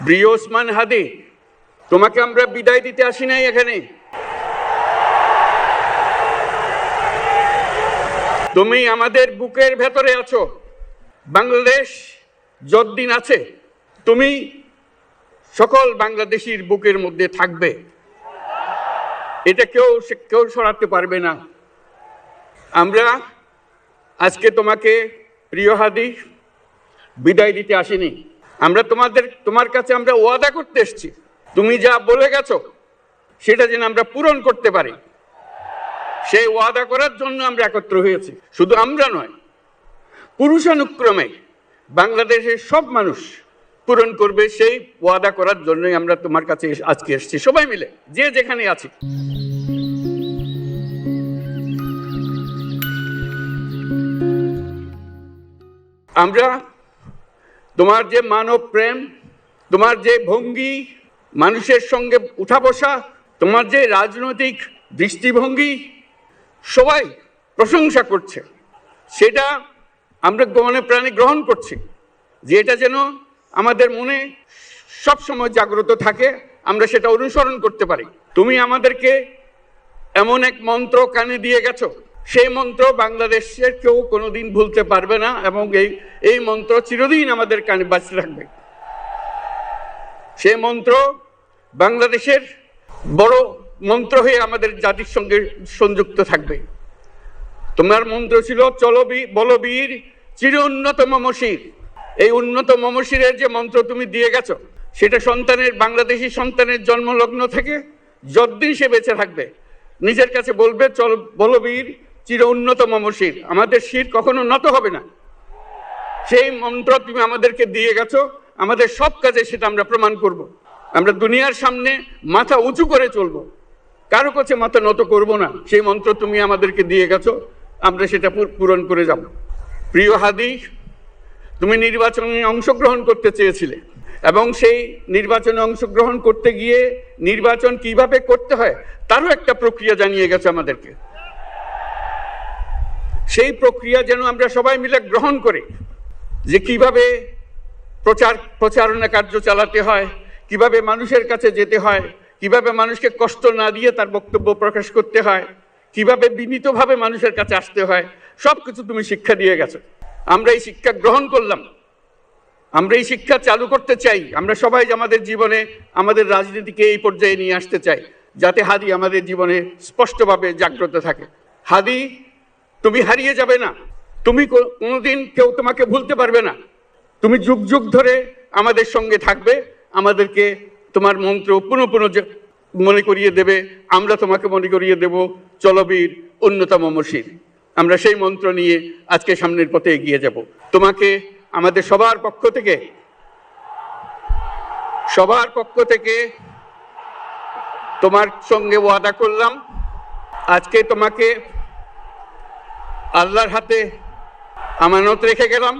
প্রিয় ওসমান হাদি, তোমাকে আমরা বিদায় দিতে আসি নাই এখানে। তুমি আমাদের বুকের ভেতরে আছো। বাংলাদেশ যতদিন আছে তুমি সকল বাংলাদেশির বুকের মধ্যে থাকবে, এটা কেউ সরাতে পারবে না। আমরা আজকে তোমাকে প্রিয় হাদি বিদায় দিতে আসিনি। আমরা তোমার কাছে আমরা ওয়াদা করতে এসেছি, তুমি যা বলে গেছো সেটা যেন আমরা পূরণ করতে পারি, সেই ওয়াদা করার জন্য আমরা একত্র হয়েছি। শুধু আমরা নয়, পুরুষানুক্রমে বাংলাদেশের সব মানুষ পূরণ করবে, সেই ওয়াদা করার জন্যই আমরা তোমার কাছে আজকে এসেছি, সবাই মিলে যে যেখানে আছি। আমরা তোমার যে মানব প্রেম, তোমার যে ভঙ্গি, মানুষের সঙ্গে উঠা বসা, তোমার যে রাজনৈতিক দৃষ্টিভঙ্গি, সবাই প্রশংসা করছে, সেটা আমরা মনে প্রাণে গ্রহণ করছি, যে এটা যেন আমাদের মনে সব সময় জাগ্রত থাকে, আমরা সেটা অনুসরণ করতে পারি। তুমি আমাদেরকে এমন এক মন্ত্র কানে দিয়ে গেছো, সেই মন্ত্র বাংলাদেশের কেউ কোনোদিন ভুলতে পারবে না, এবং এই মন্ত্র চিরদিন আমাদের কানে বাঁচতে থাকবে। সেই মন্ত্র বাংলাদেশের বড় মন্ত্র হয়ে আমাদের জাতির সঙ্গে সংযুক্ত থাকবে। তোমার মন্ত্র ছিল চলো বলবীর চির উন্নত মমশির। এই উন্নত মমশিরের যে মন্ত্র তুমি দিয়ে গেছো, সেটা বাংলাদেশি সন্তানের জন্মলগ্ন থেকে যতদিন সে বেঁচে থাকবে নিজের কাছে বলবে চল বলবীর চির উন্নত মমশির, আমাদের শির কখনো নত হবে না। সেই মন্ত্র তুমি আমাদেরকে দিয়ে গেছো, আমাদের সব কাজে সেটা আমরা প্রমাণ করব। আমরা দুনিয়ার সামনে মাথা উঁচু করে চলবো, কারো কাছে মাথা নত করব না। সেই মন্ত্র তুমি আমাদেরকে দিয়ে গেছো, আমরা সেটা পূরণ করে যাব। প্রিয় হাদি, তুমি নির্বাচনে অংশগ্রহণ করতে চেয়েছিলে, এবং সেই নির্বাচনে অংশগ্রহণ করতে গিয়ে নির্বাচন কিভাবে করতে হয় তারও একটা প্রক্রিয়া জানিয়ে গেছে আমাদেরকে। সেই প্রক্রিয়া যেন আমরা সবাই মিলে গ্রহণ করি, যে কিভাবে প্রচারণা কার্য চালাতে হয়, কিভাবে মানুষের কাছে যেতে হয়, কিভাবে মানুষকে কষ্ট না দিয়ে তার বক্তব্য প্রকাশ করতে হয়, কিভাবে বিনীতভাবে মানুষের কাছে আসতে হয়, সব কিছু তুমি শিক্ষা দিয়ে গেছো। আমরা এই শিক্ষা গ্রহণ করলাম, আমরা এই শিক্ষা চালু করতে চাই। আমরা সবাই আমাদের জীবনে আমাদের রাজনীতিকে এই পর্যায়ে নিয়ে আসতে চাই, যাতে হাদি আমাদের জীবনে স্পষ্টভাবে জাগ্রত থাকে। হাদি, তুমি হারিয়ে যাবে না, তুমি কোনোদিন কেউ তোমাকে ভুলতে পারবে না। তুমি যুগ যুগ ধরে আমাদের সঙ্গে থাকবে, আমাদেরকে তোমার মন্ত্র পুনঃ মনে করিয়ে দেবে, আমরা তোমাকে মনে করিয়ে দেব চলবীর উন্নত মমশির। আমরা সেই মন্ত্র নিয়ে আজকে সামনের পথে এগিয়ে যাব। তোমাকে আমাদের সবার পক্ষ থেকে তোমার সঙ্গে ওয়াদা করলাম, আজকে তোমাকে আল্লাহর হাতে আমানত রেখে গেলাম।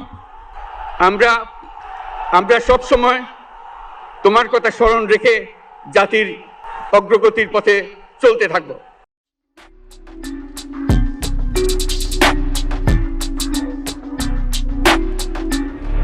আমরা সব সময় তোমার কথা স্মরণ রেখে জাতির অগ্রগতির পথে চলতে থাকবো।